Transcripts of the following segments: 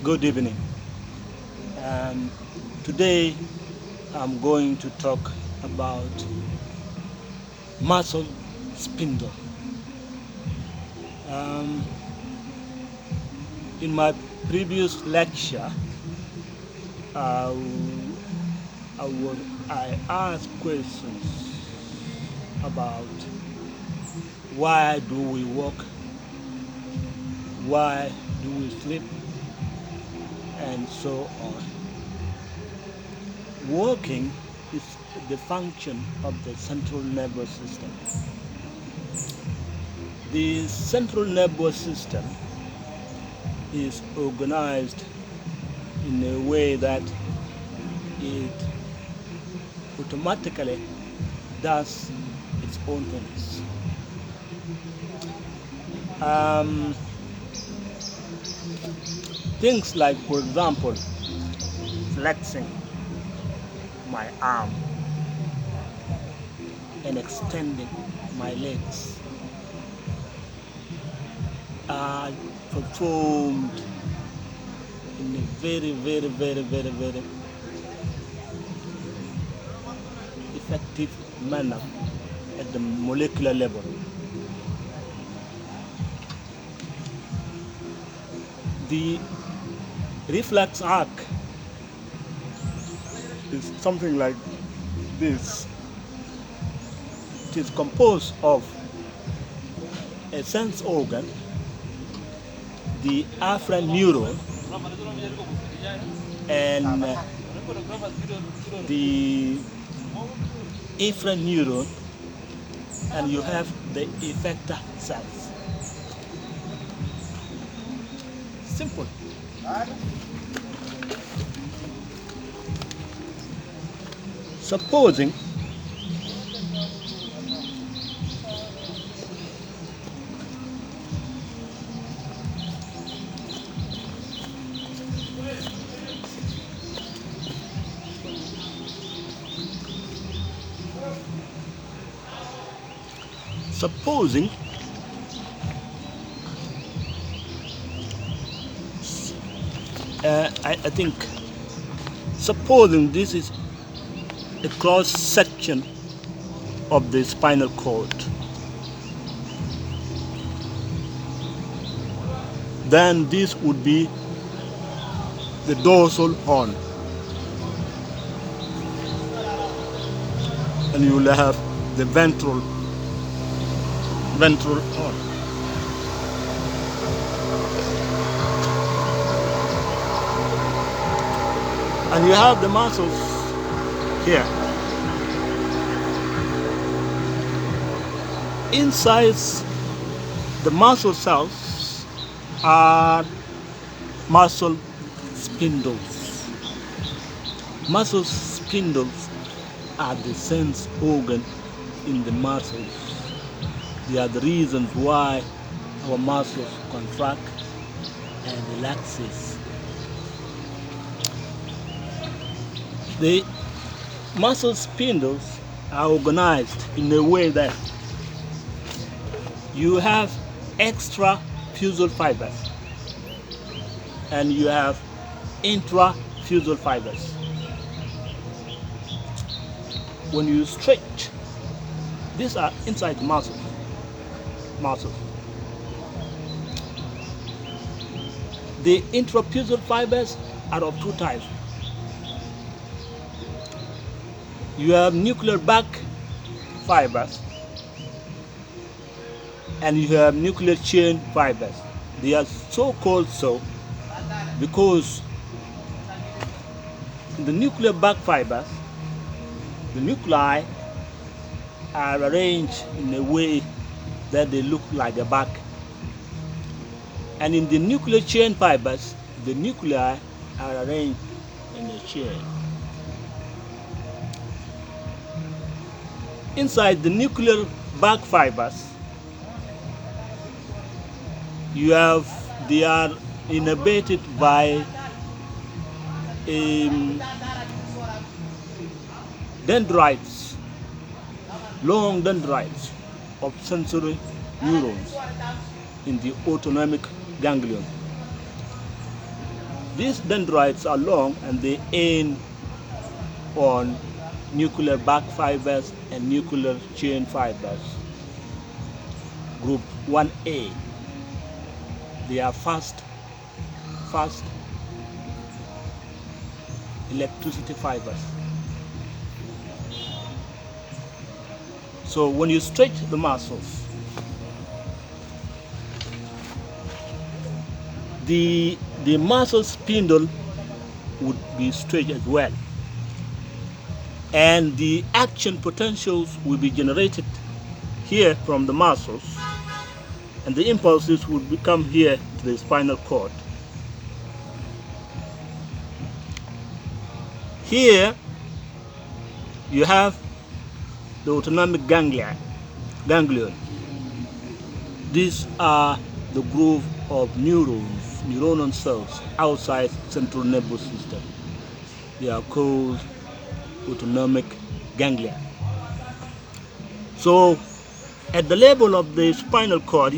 Good evening. Um, Today I'm going to talk about muscle spindle. Um, in my previous lecture, uh, I asked questions about why do we walk, why do we sleep, and so on. Walking is the function of the central nervous system. The central nervous system is organized in a way that it automatically does its own things. Um, Things like, for example, flexing my arm and extending my legs are performed in a very effective manner at the molecular level. The reflex arc is something like this. It is composed of a sense organ, the afferent neuron, and the efferent neuron, and you have the effector cells. Simple. Supposing supposing I think supposing this is a cross section of the spinal cord, then this would be the dorsal horn, and you will have the ventral horn. And you have the muscles here. Inside the muscle cells are muscle spindles. Muscle spindles are the sense organ in the muscles. They are the reasons why our muscles contract and relaxes. The muscle spindles are organized in a way that you have extrafusal fibers and you have intrafusal fibers. When you stretch, these are inside the muscles. The intrafusal fibers are of two types. You have nuclear back fibers and you have nuclear chain fibers. They are so called so because in the nuclear back fibers, the nuclei are arranged in a way that they look like a back. And in the nuclear chain fibers, the nuclei are arranged in a chain. Inside the nuclear back fibers, they are innervated by dendrites, long dendrites of sensory neurons in the autonomic ganglion. These dendrites are long and they end on nuclear bark fibers and nuclear chain fibers. Group 1A, they are fast electricity fibers. So when you stretch the muscles, the muscle spindle would be stretched as well, and the action potentials will be generated here from the muscles, and the impulses would become here to the spinal cord. Here you have the autonomic ganglion. These are the group of neuronal cells outside central nervous system. They are called autonomic ganglia. So at the level of the spinal cord,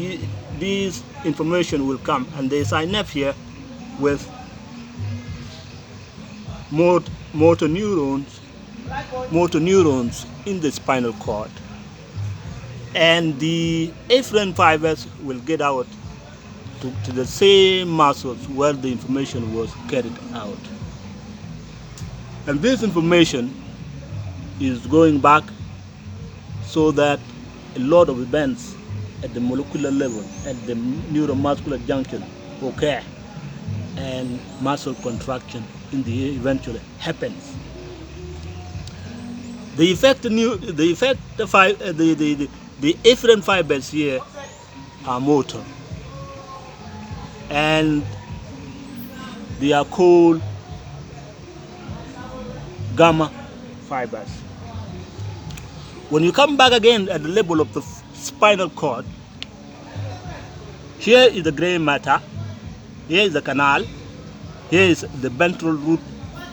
this information will come, and they sign up here with motor neurons in the spinal cord, and the afferent fibers will get out to the same muscles where the information was carried out. And this information is going back so that a lot of events at the molecular level, at the neuromuscular junction occur, and muscle contraction in the eventually happens. The afferent fibers here are motor, and they are called gamma fibers. When you come back again at the level of the spinal cord, here is the gray matter, here is the canal, here is the ventral root,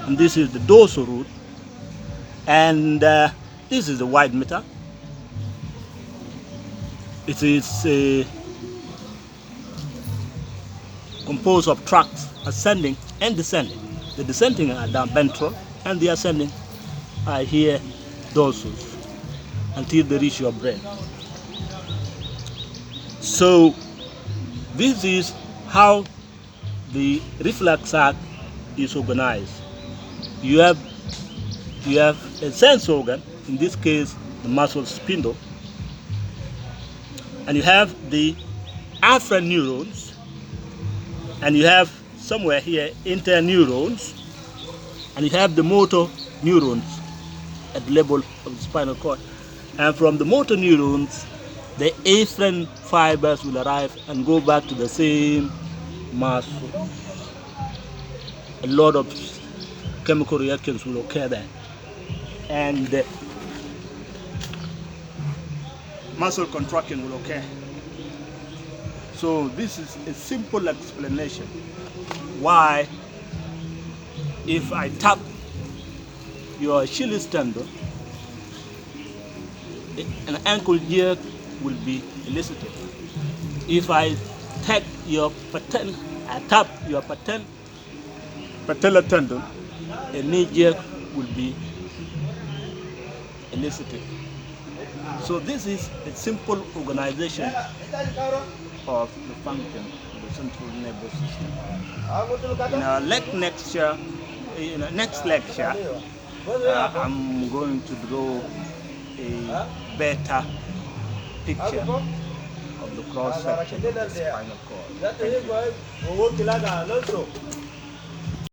and this is the dorsal root, and this is the white matter. It is composed of tracts ascending and descending. The descending are down ventral, and the ascending are here dorsal, until they reach your brain. So this is how the reflex act is organized. You have a sense organ, in this case the muscle spindle, and you have the afferent neurons, and you have somewhere here interneurons, and you have the motor neurons at the level of the spinal cord. And from the motor neurons, the afferent fibers will arrive and go back to the same muscle. A lot of chemical reactions will occur there, and muscle contraction will occur. So this is a simple explanation why, if I tap your Achilles tendon, an ankle jerk will be elicited. If I tap your patellar tendon, a knee jerk will be elicited. So this is a simple organization of the function of the central nervous system. In our next lecture, I'm going to draw a better picture of the cross section of the spinal cord. Thank you.